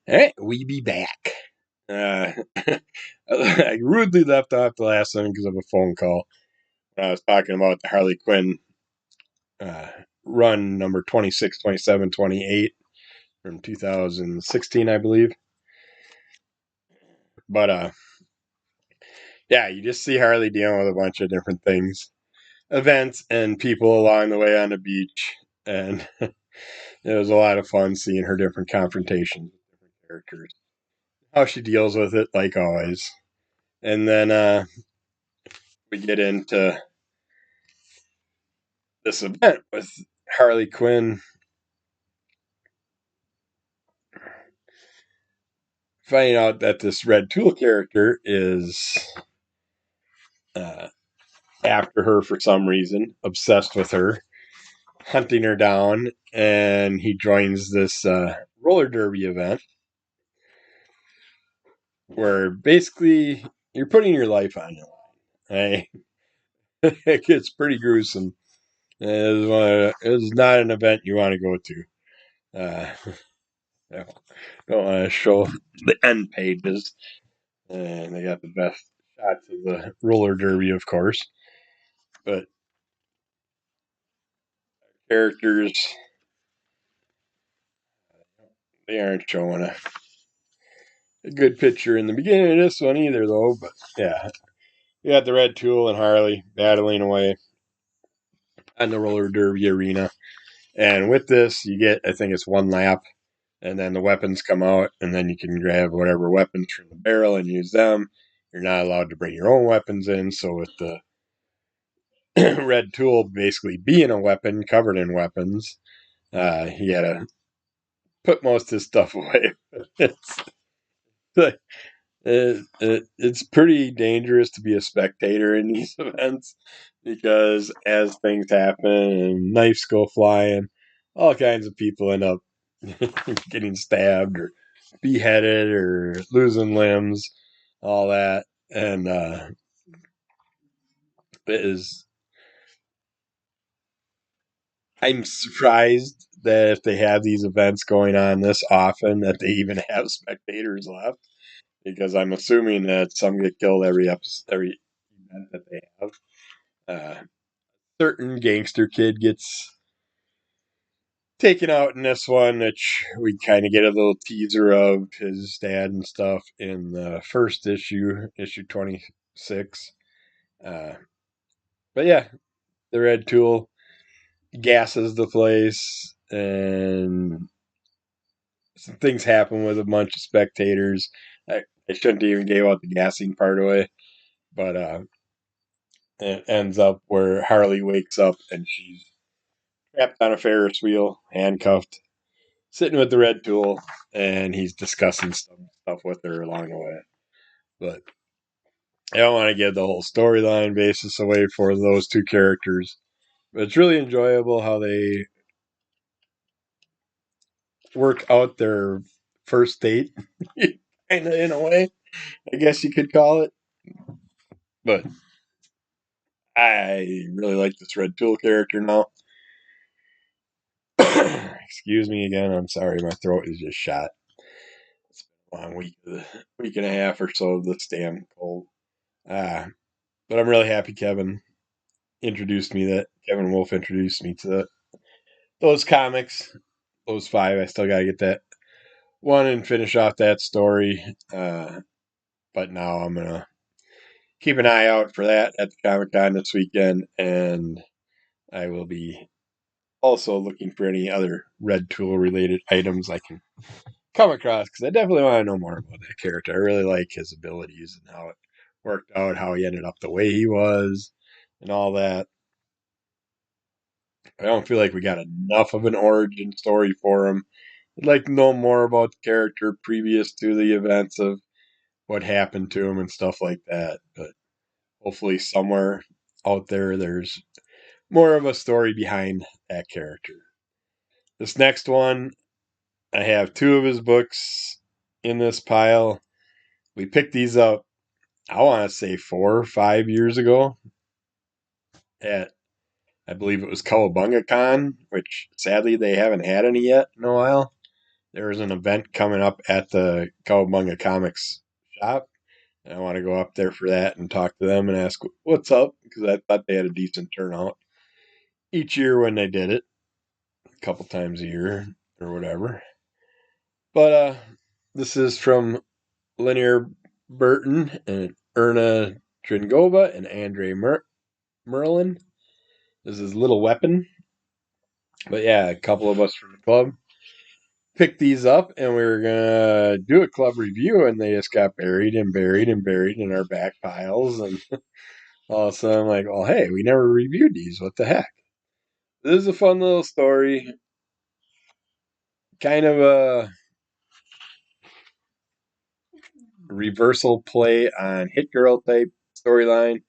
Alright, we be back. I rudely left off the last one because of a phone call. I was talking about the Harley Quinn uh, run number 26, 27, 28 from 2016, I believe. But yeah, you just see Harley dealing with a bunch of different things, events, and people along the way on the beach. And it was a lot of fun seeing her different confrontations with different characters, how she deals with it, like always. And then we get into this event with Harley Quinn finding out that this Red Tool character is uh, after her for some reason, obsessed with her, hunting her down, and he joins this roller derby event where basically you're putting your life on the line. It gets pretty gruesome. It is not an event you want to go to. I don't want to show the end pages. And they got the best shots of the roller derby, of course. But characters, they aren't showing a good picture in the beginning of this one either, though. But yeah, you got the Red Tool and Harley battling away on the roller derby arena. And with this, you get, I think it's one lap, and then the weapons come out, and then you can grab whatever weapons from the barrel and use them. You're not allowed to bring your own weapons in, so with the Red Tool basically being a weapon covered in weapons, he had to put most of his stuff away. It's like, it's pretty dangerous to be a spectator in these events because as things happen and knives go flying, all kinds of people end up getting stabbed or beheaded or losing limbs, all that. And it is. I'm surprised that if they have these events going on this often, that they even have spectators left. Because I'm assuming that some get killed every episode, every event that they have. Certain gangster kid gets taken out in this one, which we kind of get a little teaser of his dad and stuff in the first issue, issue 26. Uh, but yeah, the Red Tool gasses the place, and some things happen with a bunch of spectators. I shouldn't even give out the gassing part away, but it ends up where Harley wakes up and she's trapped on a Ferris wheel, handcuffed, sitting with the Red Tool, and he's discussing stuff with her along the way. But I don't want to give the whole storyline basis away for those two characters. But it's really enjoyable how they work out their first date, kind of in a way, I guess you could call it. But I really like this Red Tool character now. Excuse me again. I'm sorry, my throat is just shot. It's been a long week and a half or so of this damn cold. Uh, but I'm really happy Kevin Wolf introduced me to those comics, those five. I still gotta get that one and finish off that story. But now I'm gonna keep an eye out for that at the Comic Con this weekend, and I will be also looking for any other Red Tool related items I can come across because I definitely want to know more about that character. I really like his abilities and how it worked out, how he ended up the way he was, and all that. I don't feel like we got enough of an origin story for him. I'd like to know more about the character previous to the events of what happened to him and stuff like that. But hopefully, somewhere out there, there's more of a story behind that character. This next one, I have two of his books in this pile. We picked these up, I want to say 4 or 5 years ago at, I believe it was Cowabunga Con, which sadly they haven't had any yet in a while. there was an event coming up at the Cowabunga Comics shop. And I want to go up there for that and talk to them and ask what's up, because I thought they had a decent turnout each year when they did it, a couple times a year or whatever. But this is from Linear Burton and Erna Tringova and Andre Merlin. This is Little Weapon. But yeah, a couple of us from the club picked these up and we were gonna do a club review, and they just got buried and buried and buried in our back piles. And all of a sudden I'm like, well, hey, we never reviewed these. What the heck? This is a fun little story. Kind of a reversal play on Hit Girl type storyline.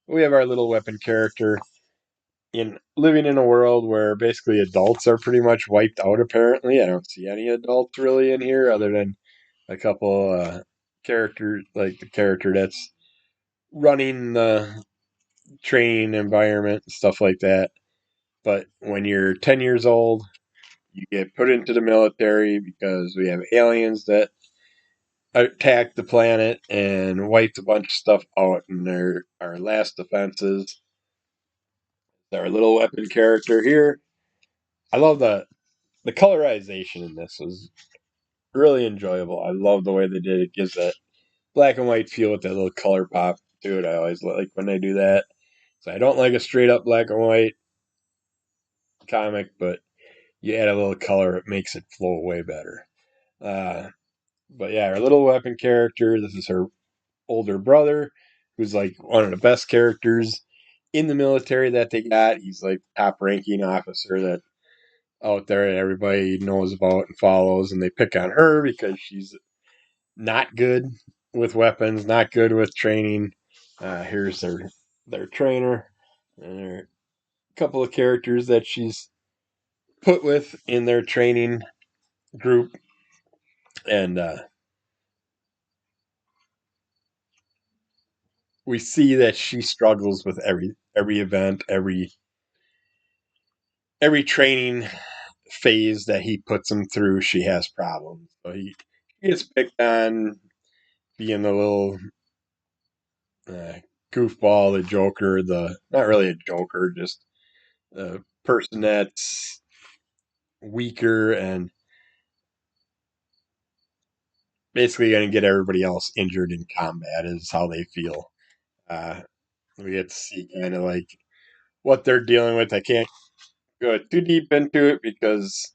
We have our Little Weapon character in living in a world where basically adults are pretty much wiped out. Apparently, I don't see any adults really in here other than a couple characters, like the character that's running the training environment and stuff like that. But when you're 10 years old, you get put into the military because we have aliens that attacked the planet and wiped a bunch of stuff out. And our last defenses, our Little Weapon character here. I love the colorization in this was really enjoyable. I love the way they did it. It gives that black and white feel with that little color pop to it. I always like when they do that. So I don't like a straight up black and white comic, but you add a little color, it makes it flow way better. Uh, but yeah, our Little Weapon character, this is her older brother, who's like one of the best characters in the military that they got. He's like top ranking officer that out there that everybody knows about and follows, and they pick on her because she's not good with weapons, not good with training. Here's their trainer and a couple of characters that she's put with in their training group, and we see that she struggles with every event, every training phase that he puts them through. She has problems, so he gets picked on being the little uh, goofball, the joker, the not really a joker, just a person that's weaker and basically going to get everybody else injured in combat is how they feel. Uh, we get to see kind of like what they're dealing with. I can't go too deep into it because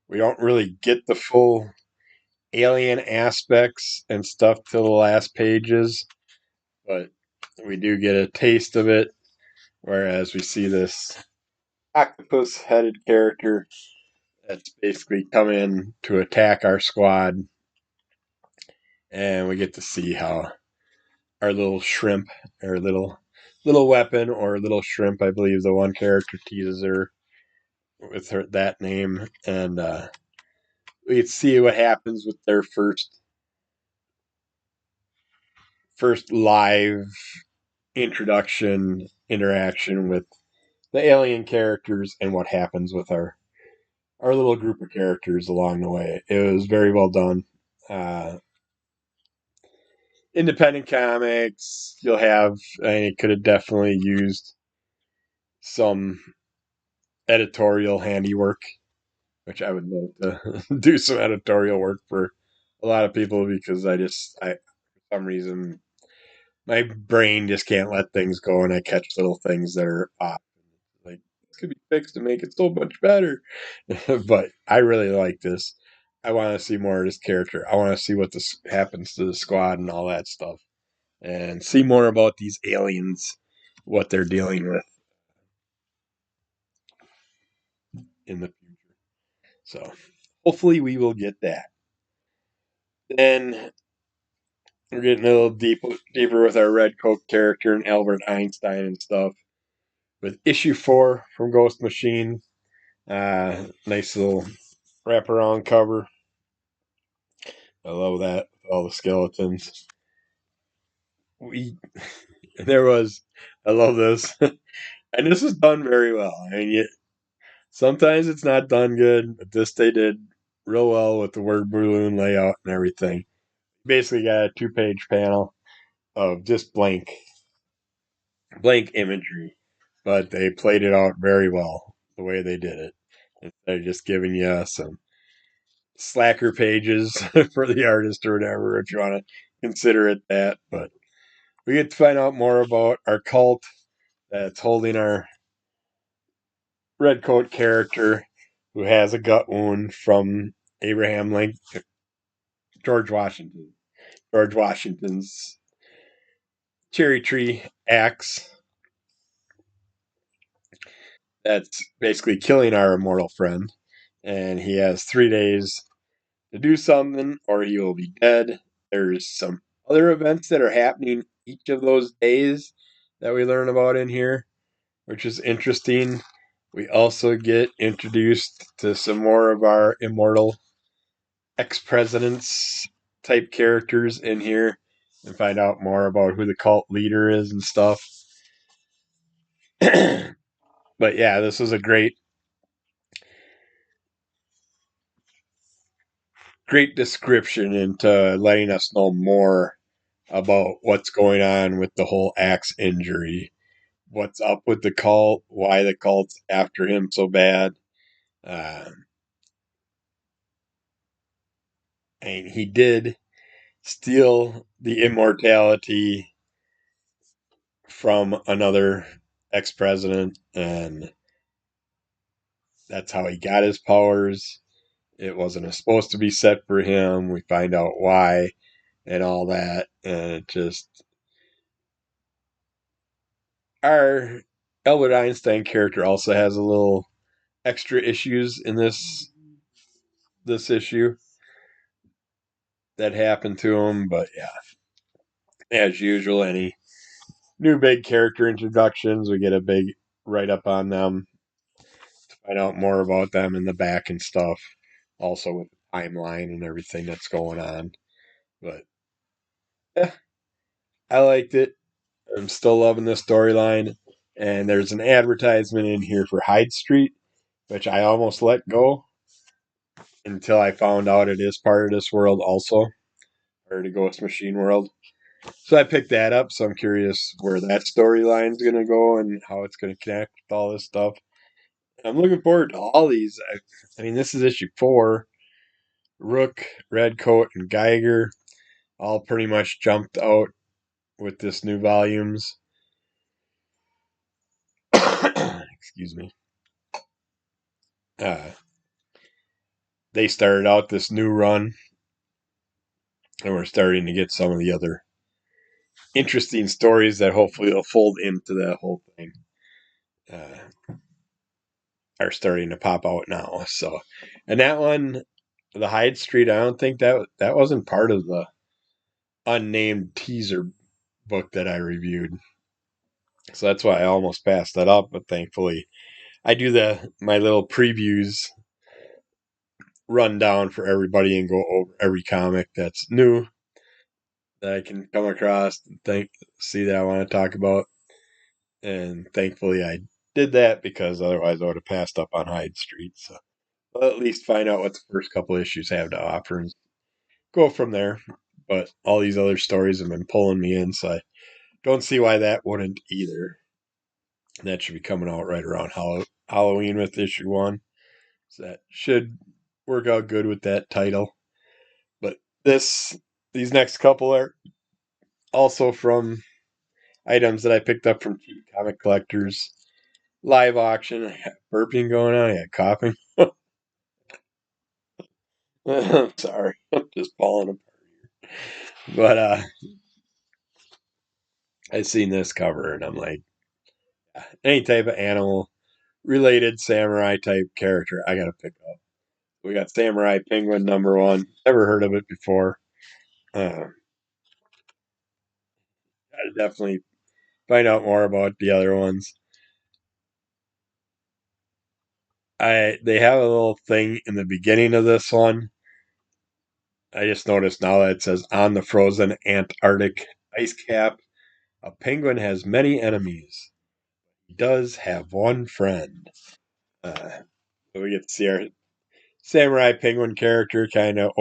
we don't really get the full alien aspects and stuff till the last pages, but we do get a taste of it. Whereas we see this octopus headed character that's basically come in to attack our squad, and we get to see how our little shrimp, or little weapon, or little shrimp, I believe the one character teases her with her that name, and we get to see what happens with their first live introduction interaction with the alien characters and what happens with our little group of characters along the way. It was very well done. Uh, Independent comics, you'll have, it could have definitely used some editorial handiwork, which I would love to do some editorial work for a lot of people, because for some reason, my brain just can't let things go, and I catch little things that are off. Like, this could be fixed to make it so much better. But I really like this. I want to see more of this character. I want to see what this happens to the squad and all that stuff, and see more about these aliens, what they're dealing with in the future. So hopefully we will get that. Then we're getting a little deeper with our Redcoat character and Albert Einstein and stuff. With issue 4 from Ghost Machine, nice little wraparound cover. I love that with all the skeletons. We there was, I love this, and this is done very well. I mean, sometimes it's not done good, but this they did real well with the word balloon layout and everything. Basically got a 2-page panel of just blank imagery, but they played it out very well the way they did it. Instead of just giving you some slacker pages for the artist or whatever, if you want to consider it that. But we get to find out more about our cult that's holding our Redcoat character who has a gut wound from Abraham Lincoln, George Washington. George Washington's cherry tree axe that's basically killing our immortal friend. And he has 3 days to do something or he will be dead. There's some other events that are happening each of those days that we learn about in here, which is interesting. We also get introduced to some more of our immortal ex-presidents type characters in here and find out more about who the cult leader is and stuff. But yeah, this is a great description into letting us know more about what's going on with the whole axe injury. What's up with the cult? Why the cult's after him so bad? And he did steal the immortality from another ex president, and that's how he got his powers. It wasn't supposed to be set for him. We find out why and all that. And it just. Our Albert Einstein character also has a little extra issues in this issue that happened to him, but yeah, as usual, any new big character introductions, we get a big write up on them to find out more about them in the back and stuff. Also with the timeline and everything that's going on. But yeah, I liked it. I'm still loving the storyline. And there's an advertisement in here for Hyde Street, which I almost let go until I found out it is part of this world also, or the Ghost Machine world. So I picked that up. So I'm curious where that storyline's going to go and how it's going to connect with all this stuff. I'm looking forward to all these. I mean, this is issue 4. Rook, Redcoat, and Geiger all pretty much jumped out with this new volumes. Excuse me. Uh, they started out this new run, and we're starting to get some of the other interesting stories that hopefully will fold into that whole thing. Are starting to pop out now. So, and that one, the Hyde Street, I don't think that wasn't part of the unnamed teaser book that I reviewed. So that's why I almost passed that up. But thankfully, I do my little previews rundown for everybody and go over every comic that's new that I can come across and see that I want to talk about. And thankfully, I did that because otherwise I would have passed up on Hyde Street. So I'll at least find out what the first couple issues have to offer and go from there. But all these other stories have been pulling me in, so I don't see why that wouldn't either. That should be coming out right around Halloween with issue 1. So that should work out good with that title. But these next couple are also from items that I picked up from cheap comic collectors. Live auction. I got burping going on. I got coughing. I'm sorry. I'm just falling apart. But I seen this cover and I'm like, any type of animal related samurai type character I gotta pick up. We got Samurai Penguin #1. Never heard of it before. Gotta definitely find out more about the other ones. They have a little thing in the beginning of this one. I just noticed now that it says on the frozen Antarctic ice cap, a penguin has many enemies. He does have one friend. So we get to samurai penguin character, kind of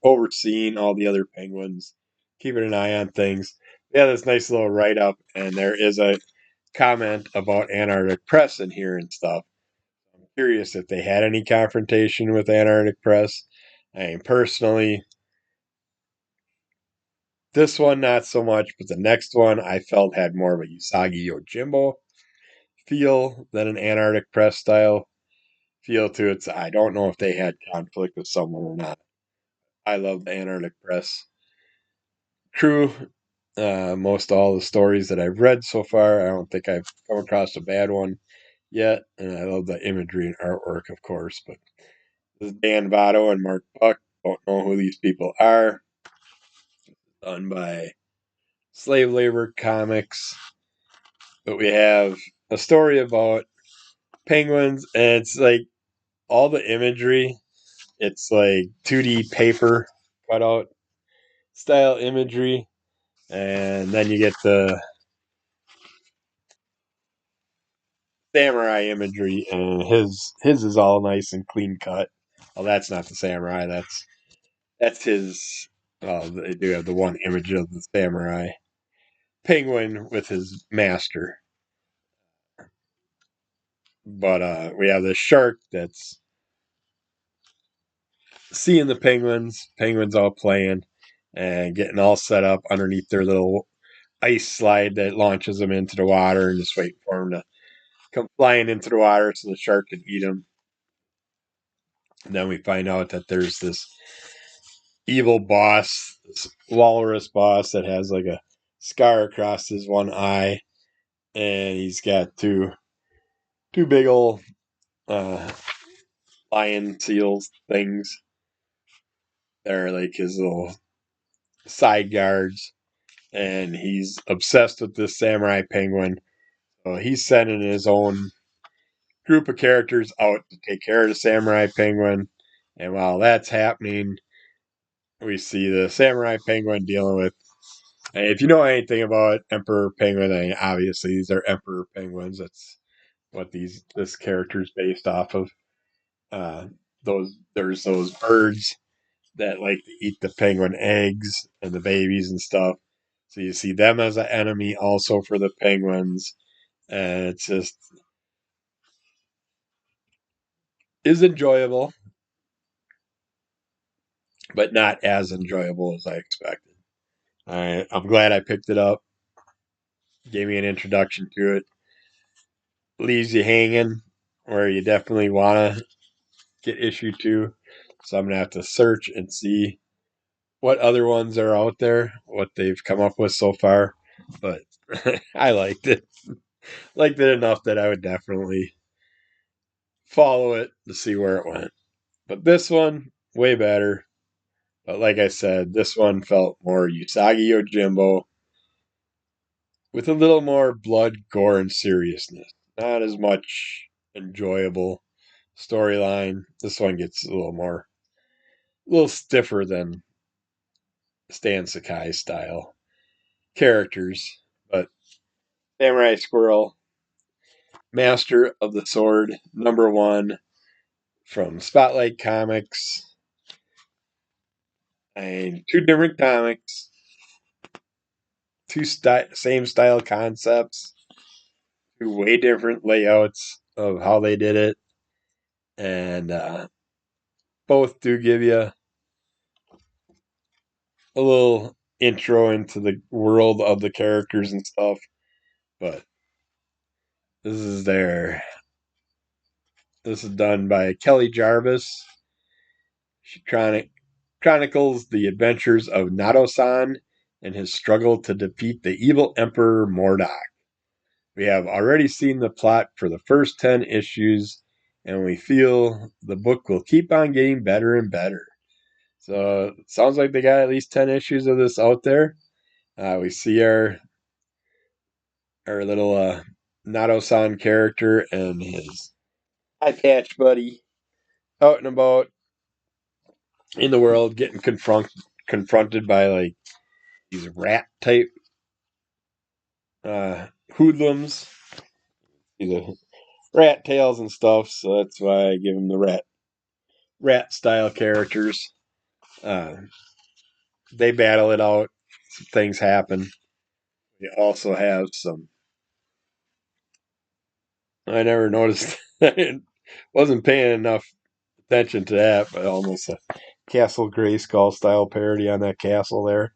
overseeing all the other penguins, keeping an eye on things. Yeah, this nice little write up, and there is a comment about Antarctic Press in here and stuff. I'm curious if they had any confrontation with Antarctic Press. I mean, personally, this one not so much, but the next one I felt had more of a Usagi Yojimbo feel than an Antarctic Press style feel to it. So I don't know if they had conflict with someone or not. I love the Antarctic Press crew. Most all the stories that I've read so far, I don't think I've come across a bad one yet. And I love the imagery and artwork, of course. But this is Dan Votto and Mark Buck. Don't know who these people are. Done by Slave Labor Comics. But we have a story about penguins, and it's like all the imagery. It's like 2D paper cutout style imagery, and then you get the samurai imagery, and his is all nice and clean cut. Well, that's not the samurai. That's his. Well, they do have the one image of the samurai penguin with his master, but we have this shark that's seeing the penguins all playing and getting all set up underneath their little ice slide that launches them into the water, and just waiting for them to come flying into the water so the shark can eat them. And then we find out that there's this evil boss, this walrus boss that has like a scar across his one eye, and he's got two big old uh, lion seals things. They're like his little side guards, and he's obsessed with this samurai penguin. So he's sending his own group of characters out to take care of the samurai penguin. And while that's happening, we see the samurai penguin dealing with. And if you know anything about Emperor Penguin, I mean, obviously these are Emperor Penguins. That's what this character is based off of. There's those birds that like to eat the penguin eggs and the babies and stuff. So you see them as an enemy also for the penguins. And it's just is enjoyable, but not as enjoyable as I expected. I'm glad I picked it up. Gave me an introduction to it. Leaves you hanging where you definitely want to get issue two. So I'm going to have to search and see what other ones are out there, what they've come up with so far. But I liked it. Liked it enough that I would definitely follow it to see where it went. But this one, way better. But like I said, this one felt more Usagi Yojimbo with a little more blood, gore, and seriousness. Not as much enjoyable storyline. This one gets a little stiffer than Stan Sakai style characters. But Samurai Squirrel, Master of the Sword, #1 from Spotlight Comics. And two different comics, same style concepts, two way different layouts of how they did it. And both do give you a little intro into the world of the characters and stuff. But this is their this is done by Kelly Jarvis. She chronicles the adventures of Nato-san and his struggle to defeat the evil Emperor Mordok. We have already seen the plot for the first 10 issues, and we feel the book will keep on getting better and better. So it sounds like they got at least 10 issues of this out there. We see our little Nato-san character and his eye patch buddy out and about in the world, getting confronted by like these rat type hoodlums, these rat tails and stuff. So that's why I give him the rat style characters. Uh, they battle it out. Some things happen. We also have some. I never noticed. I wasn't paying enough attention to that, but almost a Castle Grayskull style parody on that castle there.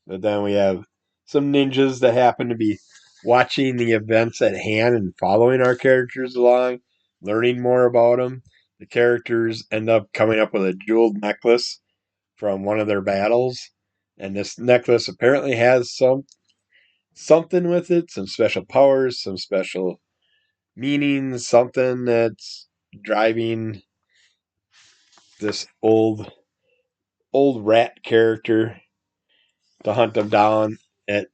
But then we have some ninjas that happen to be watching the events at hand and following our characters along, learning more about them. The characters end up coming up with a jeweled necklace from one of their battles, and this necklace apparently has something with it, some special powers, some special meanings, something that's driving this old rat character to hunt them down. It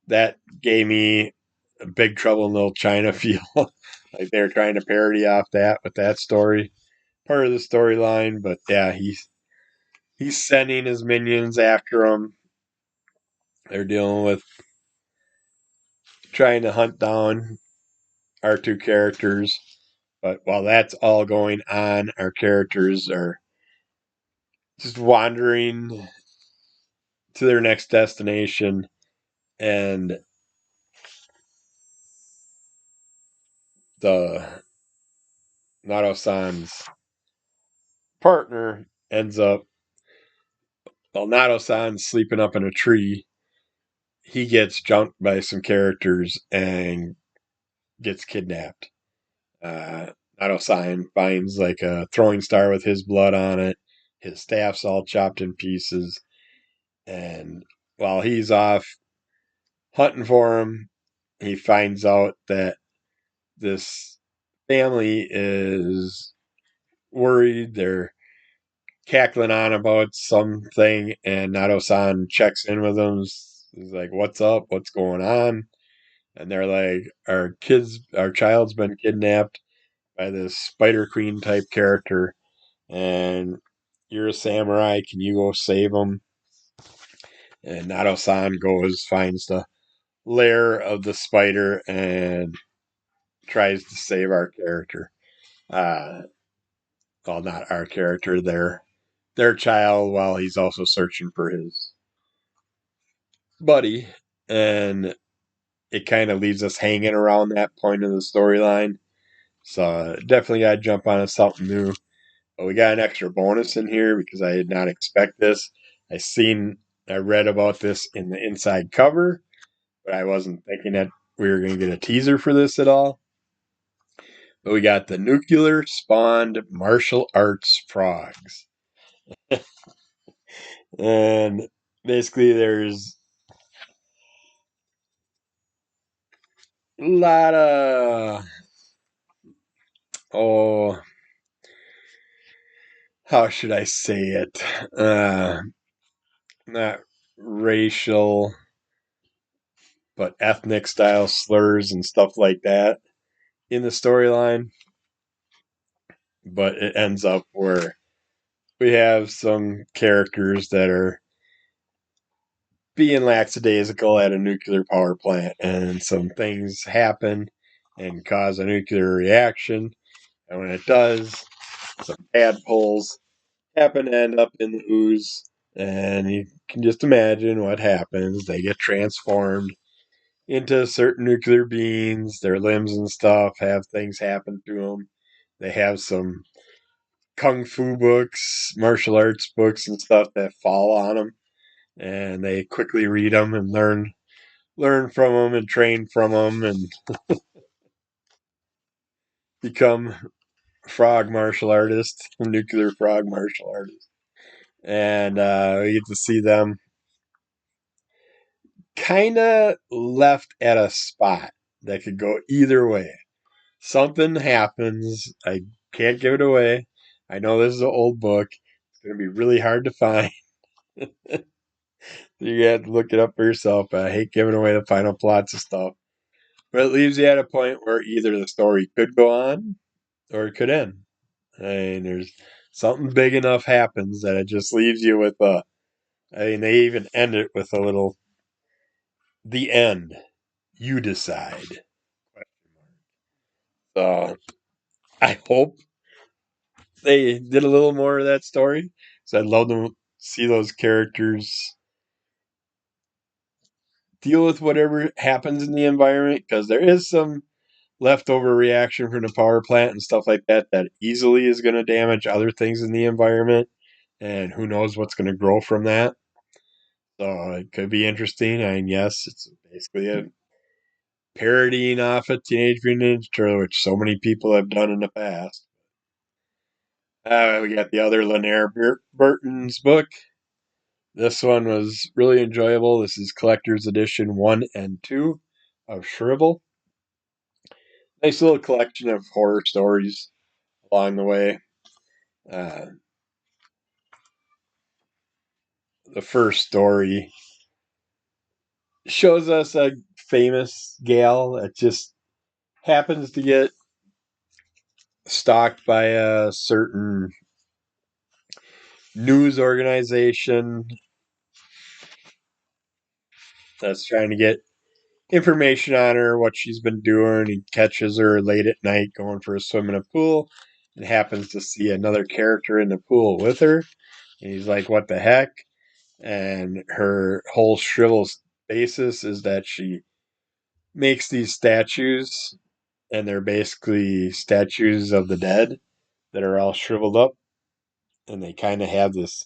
that gave me a Big Trouble in Little China feel. Like they were trying to parody off that with that story. Part of the storyline, but yeah, he's sending his minions after him. They're dealing with trying to hunt down our two characters. But while that's all going on, our characters are just wandering to their next destination, and the Nato-san's partner ends up, while Nato-san's sleeping up in a tree, he gets jumped by some characters and gets kidnapped. Nato-san finds like a throwing star with his blood on it. His staff's all chopped in pieces. And while he's off hunting for him, he finds out that this family is worried. They're cackling on about something, and Nato-san checks in with them. He's like, "What's up? What's going on?" And they're like, our child's been kidnapped by this Spider Queen type character, and you're a samurai. Can you go save him?" And Nato-san goes, finds the lair of the spider, and tries to save our character. Uh, well, not our character, their child, while he's also searching for his buddy. And it kind of leaves us hanging around that point of the storyline. So definitely got to jump on something new. But we got an extra bonus in here because I did not expect this. I read about this in the inside cover, but I wasn't thinking that we were going to get a teaser for this at all. But we got the nuclear spawned martial arts frogs. And basically, there's a lot of, oh, how should I say it? Not racial, but ethnic style slurs and stuff like that in the storyline. But it ends up where we have some characters that are being lackadaisical at a nuclear power plant, and some things happen and cause a nuclear reaction. And when it does, some tadpoles happen to end up in the ooze, and you can just imagine what happens. They get transformed into certain nuclear beings. Their limbs and stuff have things happen to them. They have some kung fu books, martial arts books, and stuff that fall on them, and they quickly read them and learn from them and train from them and become frog martial artists, nuclear frog martial artists. And we get to see them kind of left at a spot that could go either way. Something happens. I can't give it away. I know this is an old book. It's going to be really hard to find. You have to look it up for yourself. I hate giving away the final plots of stuff. But it leaves you at a point where either the story could go on or it could end. And there's something big enough happens that it just leaves you with a. I mean, they even end it with a little. The end. You decide. So I hope they did a little more of that story. So I'd love to see those characters deal with whatever happens in the environment, because there is some leftover reaction from the power plant and stuff like that that easily is going to damage other things in the environment, and who knows what's going to grow from that. So it could be interesting. I mean, yes, it's basically a parodying off of Teenage Mutant Ninja Turtle, which so many people have done in the past. We got the other Linnea Burton's book. This one was really enjoyable. This is Collector's Edition 1 and 2 of Shrivel. Nice little collection of horror stories along the way. Uh, the first story shows us a famous gal that just happens to get stalked by a certain news organization that's trying to get information on her, what she's been doing. He catches her late at night going for a swim in a pool and happens to see another character in the pool with her. And he's like, what the heck? And her whole Shrivel basis is that she makes these statues, and they're basically statues of the dead that are all shriveled up. And they kind of have this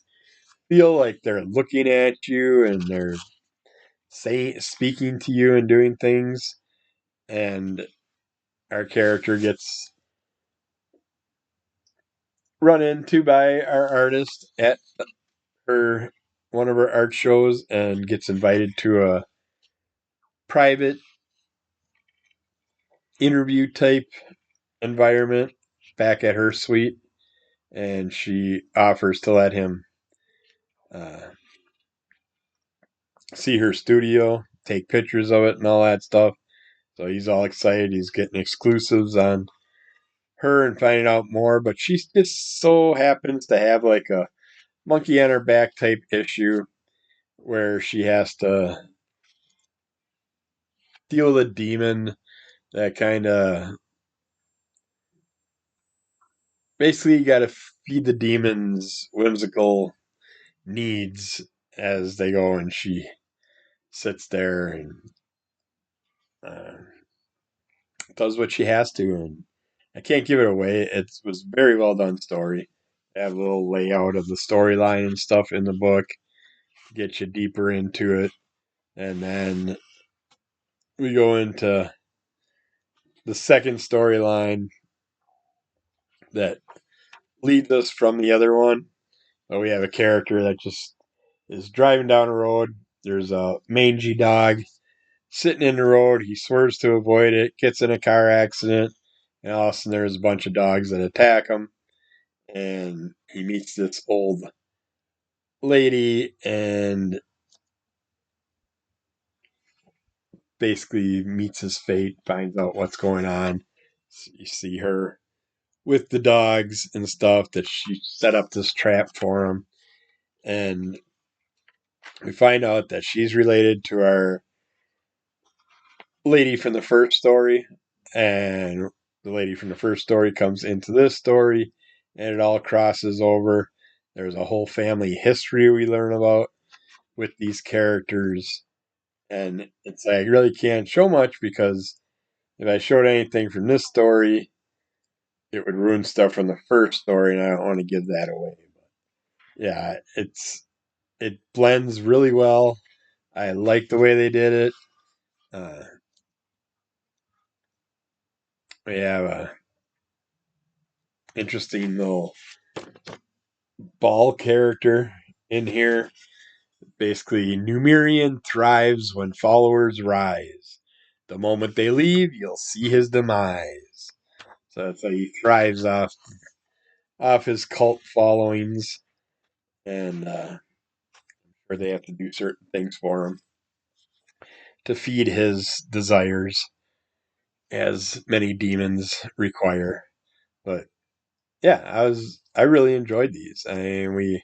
feel like they're looking at you and they're speaking to you and doing things. And our character gets run into by our artist at her one of her art shows and gets invited to a private interview type environment back at her suite, and she offers to let him uh, see her studio, take pictures of it and all that stuff. So he's all excited. He's getting exclusives on her and finding out more, but she just so happens to have like a monkey on her back type issue where she has to deal with a demon that kind of basically you got to feed the demons whimsical needs as they go, and she sits there and uh, does what she has to. And I can't give it away. It was a very well done story. They have a little layout of the storyline and stuff in the book to get you deeper into it, and then we go into the second storyline that leads us from the other one. But we have a character that just is driving down a road. There's a mangy dog sitting in the road. He swerves to avoid it, gets in a car accident, and all of a sudden there's a bunch of dogs that attack him. And he meets this old lady and basically meets his fate, finds out what's going on. So you see her with the dogs and stuff that she set up this trap for him. And we find out that she's related to our lady from the first story, and the lady from the first story comes into this story, and it all crosses over. There's a whole family history we learn about with these characters, and it's like I really can't show much because if I showed anything from this story, it would ruin stuff from the first story, and I don't want to give that away. But yeah, it blends really well. I like the way they did it. Uh, we have a interesting little ball character in here. Basically, Numerian thrives when followers rise. The moment they leave, you'll see his demise. So that's how he thrives off his cult followings, and where they have to do certain things for him to feed his desires, as many demons require. But yeah, I really enjoyed these. I mean, we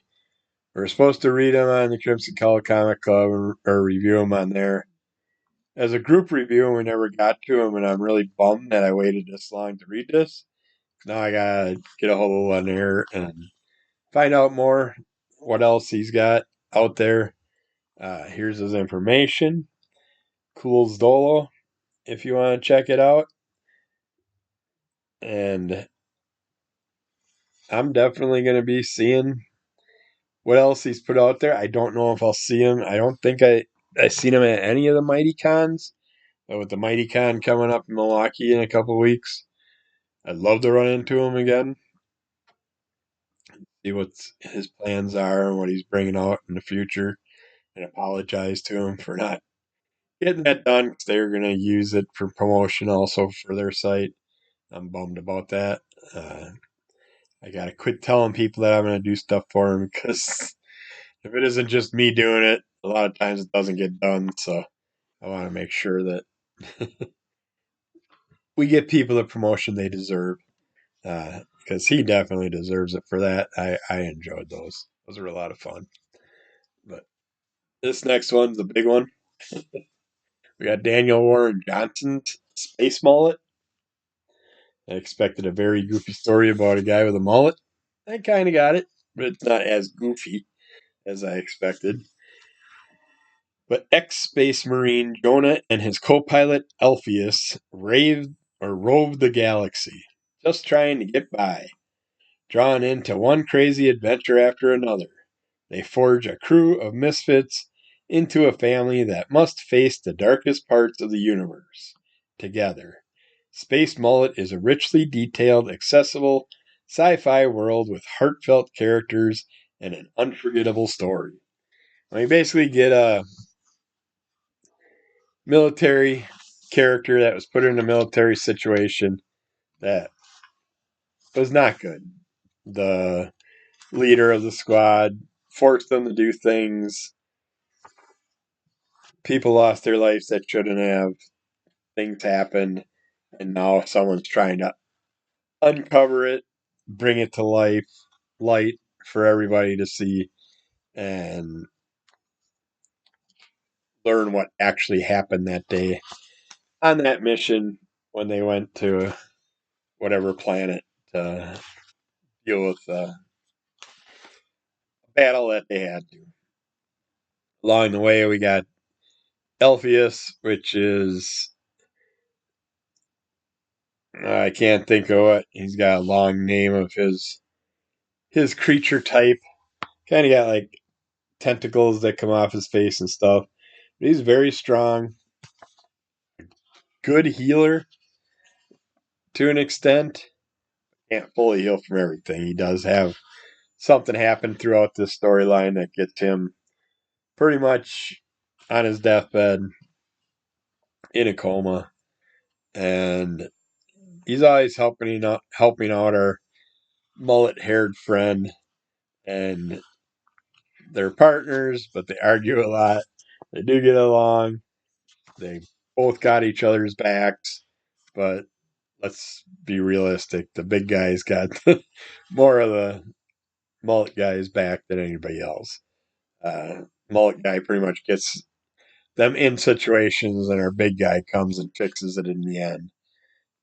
were supposed to read them on the Crimson Call Comic Club or review them on there as a group review, and we never got to them. And I'm really bummed that I waited this long to read this now I gotta get a hold of Lanier and find out more what else he's got out there. Here's his information. Cools Dolo, if you want to check it out. And I'm definitely going to be seeing what else he's put out there. I don't know if I'll see him. I don't think I seen him at any of the Mighty Cons. But with the Mighty Con coming up in Milwaukee in a couple weeks, I'd love to run into him again, see what his plans are and what he's bringing out in the future, and apologize to him for not getting that done because they were going to use it for promotion also for their site. I'm bummed about that. I got to quit telling people that I'm going to do stuff for them because if it isn't just me doing it, a lot of times it doesn't get done. So I want to make sure that we get people the promotion they deserve because he definitely deserves it for that. I enjoyed those. Those were a lot of fun. But this next one's the big one. We got Daniel Warren Johnson's Space Mullet. I expected a very goofy story about a guy with a mullet. I kind of got it, but it's not as goofy as I expected. But ex-space marine Jonah and his co-pilot Alpheus roved the galaxy, just trying to get by. Drawn into one crazy adventure after another, they forge a crew of misfits into a family that must face the darkest parts of the universe together. Space Mullet is a richly detailed, accessible sci-fi world with heartfelt characters and an unforgettable story. We basically get a military character that was put in a military situation that was not good. The leader of the squad forced them to do things. People lost their lives that shouldn't have. Things happened. And now someone's trying to uncover it, bring it to light for everybody to see, and learn what actually happened that day on that mission when they went to whatever planet to deal with the battle that they had to. Along the way, we got Elpheus, which is I can't think of it. He's got a long name of his creature type. Kind of got like tentacles that come off his face and stuff. But he's very strong, good healer to an extent. Can't fully heal from everything. He does have something happen throughout this storyline that gets him pretty much on his deathbed in a coma, and he's always helping out our mullet-haired friend, and they're partners, but they argue a lot. They do get along. They both got each other's backs, but let's be realistic. The big guy's got more of the mullet guy's back than anybody else. Mullet guy pretty much gets them in situations, and our big guy comes and fixes it in the end.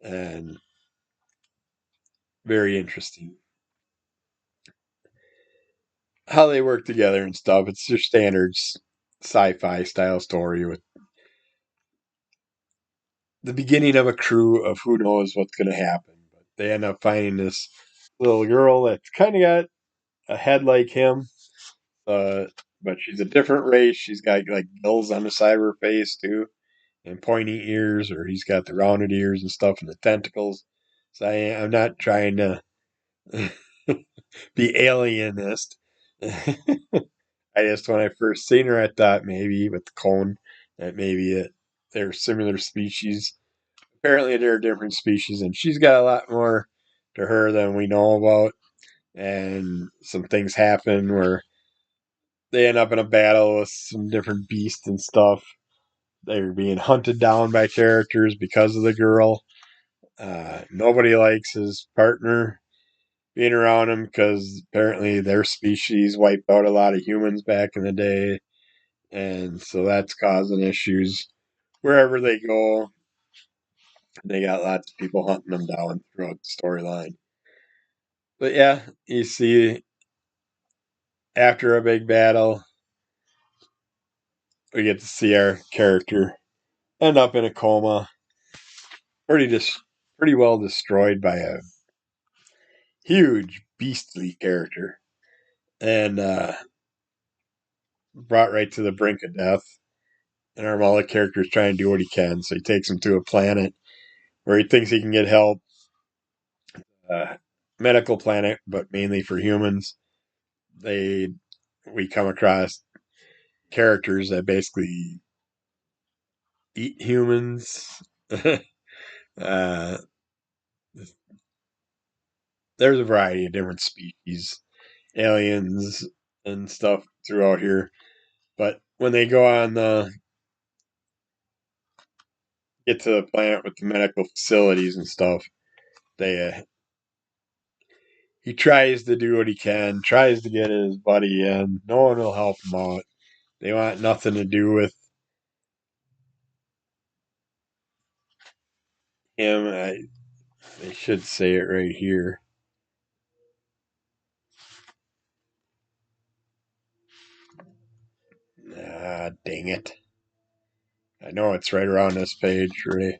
And very interesting how they work together and stuff. It's your standard sci-fi style story with the beginning of a crew of who knows what's going to happen. But they end up finding this little girl that's kind of got a head like him, uh, but she's a different race. She's got like gills on the side of her face too, and pointy ears, or he's got the rounded ears and stuff, and the tentacles. So I'm not trying to be alienist. I just when I first seen her, I thought maybe with the cone that they're similar species. Apparently, they're different species, and she's got a lot more to her than we know about. And some things happen where they end up in a battle with some different beasts and stuff. They're being hunted down by characters because of the girl. Nobody likes his partner being around him because apparently their species wiped out a lot of humans back in the day. And so that's causing issues wherever they go. They got lots of people hunting them down throughout the storyline. But yeah, you see, after a big battle, we get to see our character end up in a coma, pretty well destroyed by a huge beastly character, and brought right to the brink of death. And our Mullet character is trying to do what he can, so he takes him to a planet where he thinks he can get help, medical planet, but mainly for humans. They We come across characters that basically eat humans. uh, there's a variety of different species, aliens and stuff throughout here. But when they go on the get to the planet with the medical facilities and stuff, they he tries to do what he can, tries to get his buddy in. No one will help him out. They want nothing to do with him. They should say it right here. Ah, dang it. I know it's right around this page where they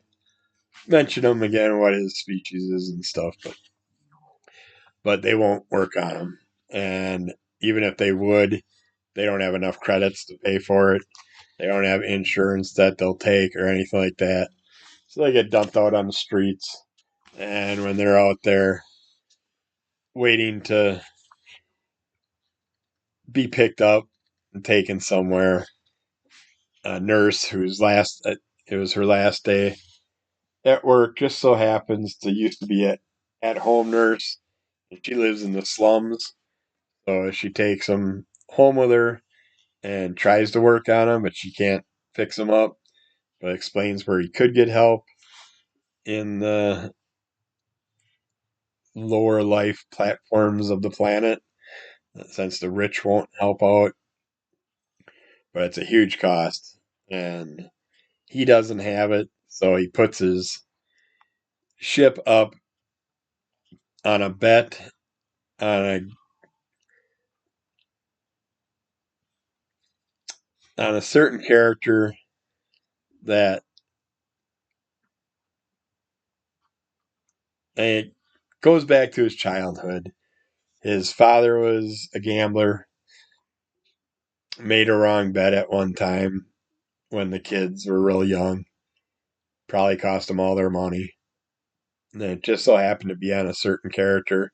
mention him again, what his species is and stuff, but they won't work on him. And even if they would, they don't have enough credits to pay for it. They don't have insurance that they'll take or anything like that. So they get dumped out on the streets. And when they're out there waiting to be picked up and taken somewhere, a nurse whose it was her last day at work just so happens to used to be at home nurse, and she lives in the slums. So she takes him home with her and tries to work on him, but she can't fix him up. But explains where he could get help in the lower life platforms of the planet, since the rich won't help out. But it's a huge cost, and he doesn't have it, so he puts his ship up on a bet on a certain character that, and it goes back to his childhood. His father was a gambler, made a wrong bet at one time when the kids were real young, probably cost them all their money. And it just so happened to be on a certain character.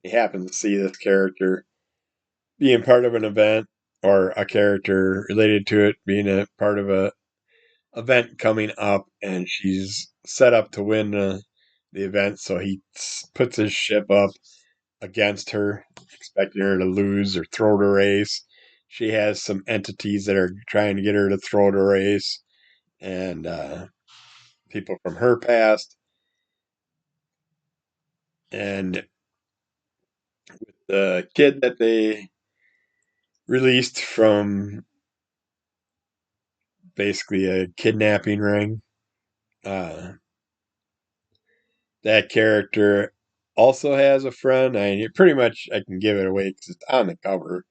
He happened to see this character being part of an event, or a character related to it being a part of a event coming up, and she's set up to win the event. So he puts his ship up against her, expecting her to lose or throw the race. She has some entities that are trying to get her to throw the race, and people from her past. And the kid that they released from basically a kidnapping ring, uh, that character also has a friend. I mean, pretty much I can give it away because it's on the cover.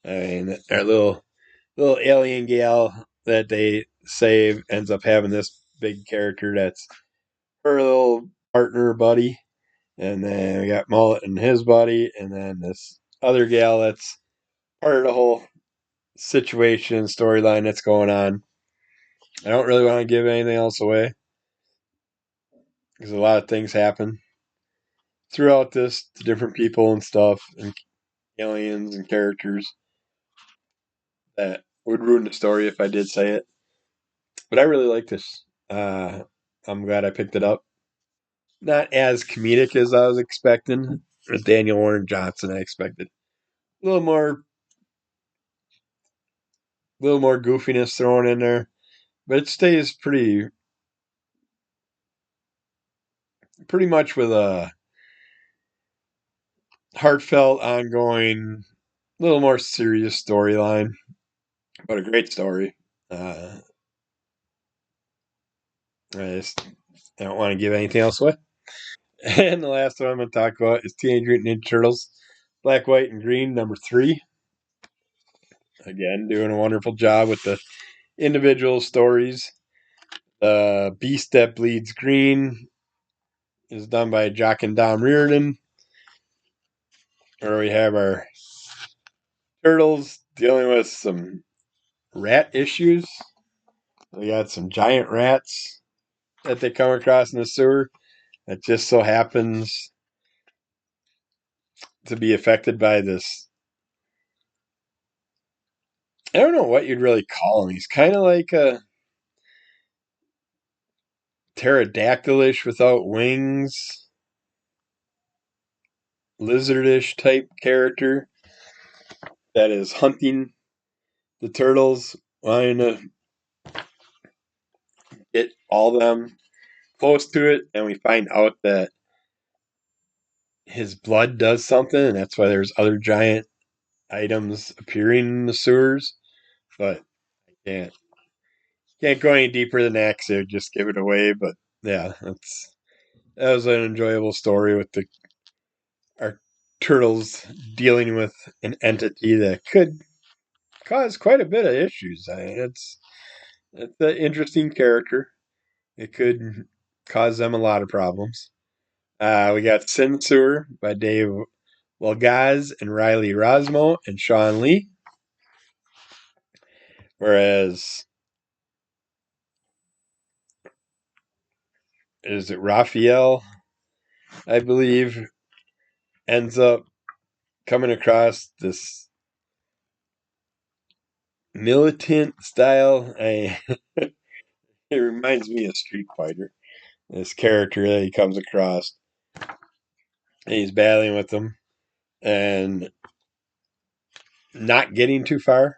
I mean, our little alien gal that they save ends up having this big character that's her little partner buddy, and then we got Mullet and his buddy, and then this other gal that's part of the whole situation storyline that's going on. I don't really want to give anything else away because a lot of things happen throughout this to different people and stuff, and aliens and characters that would ruin the story if I did say it. But I really like this. I'm glad I picked it up. Not as comedic as I was expecting. With Daniel Warren Johnson, I expected a little more goofiness thrown in there, but it stays pretty much with a heartfelt, ongoing, little more serious storyline, but a great story. Uh, I don't want to give anything else away. And the last one I'm going to talk about is Teenage Mutant Ninja Turtles, Black, White, and Green, number 3. Again, doing a wonderful job with the individual stories. The Beast That Bleeds Green is done by Jock and Dom Reardon, where we have our turtles dealing with some rat issues. We got some giant rats that they come across in the sewer that just so happens to be affected by this. I don't know what you'd really call him. He's kind of like a pterodactylish without wings, lizardish type character that is hunting the turtles, wanting to get all of them close to it. And we find out that his blood does something, and that's why there's other giant items appearing in the sewers. But I can't go any deeper than that because it would just give it away. But yeah, that was an enjoyable story with our turtles dealing with an entity that could cause quite a bit of issues. It's an interesting character. It could cause them a lot of problems. We got Sin Sewer by Dave Walgaz and Riley Rosmo and Sean Lee. Whereas, is it Raphael, I believe, ends up coming across this militant style. It reminds me of Street Fighter. This character that he comes across, and he's battling with them, and not getting too far,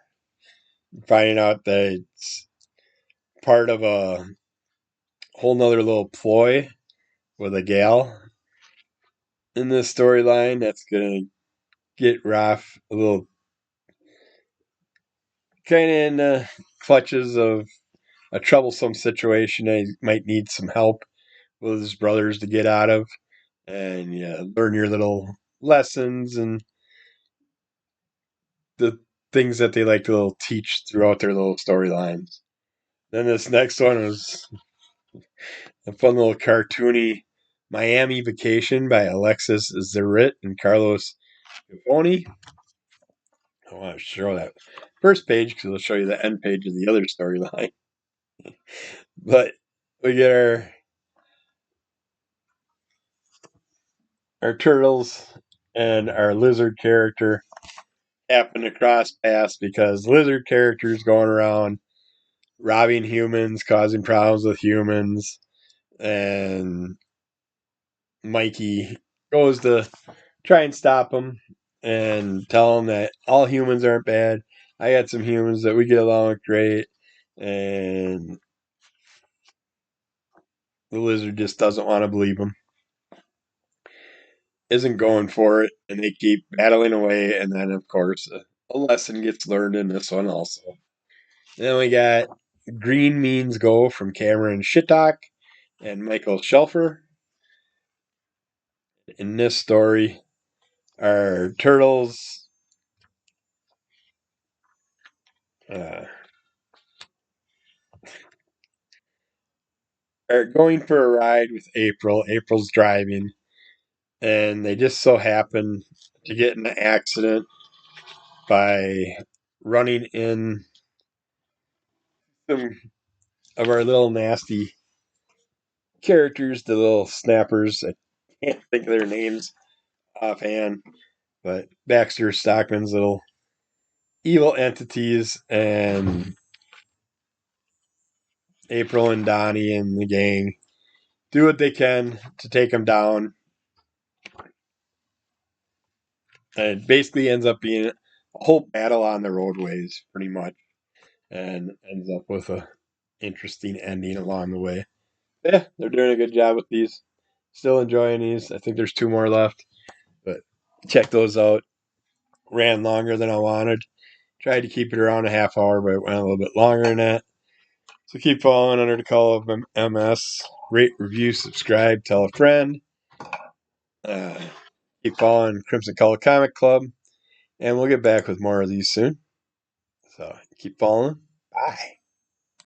finding out that it's part of a whole nother little ploy with a gal in this storyline that's gonna get Raph a little kind of in the clutches of a troublesome situation that he might need some help with his brothers to get out of, and learn your little lessons and the things that they like to little teach throughout their little storylines. Then this next one was a fun little cartoony Miami Vacation by Alexis Zarit and Carlos Gavoni. I want to show that first page because it'll show you the end page of the other storyline. But we get our turtles and our lizard character happen to cross paths because lizard characters going around robbing humans, causing problems with humans, and Mikey goes to try and stop him and tell him that all humans aren't bad. I got some humans that we get along with great, and the lizard just doesn't want to believe him. Isn't going for it, and they keep battling away, and then, of course, a lesson gets learned in this one also. Then we got Green Means Go from Cameron Shittock and Michael Shelfer. In this story, our turtles are going for a ride with April. April's driving, and they just so happen to get in an accident by running in some of our little nasty characters, the little snappers. I can't think of their names offhand, but Baxter Stockman's little evil entities, and April and Donnie and the gang do what they can to take them down. And it basically ends up being a whole battle on the roadways, pretty much, and ends up with a interesting ending along the way. Yeah, they're doing a good job with these. Still enjoying these. I think there's 2 more left, but check those out. Ran longer than I wanted. Tried to keep it around a half hour, but it went a little bit longer than that. So keep following under the call of MS. Rate, review, subscribe, tell a friend. Keep following Crimson Color Comic Club, and we'll get back with more of these soon. So keep following. Bye.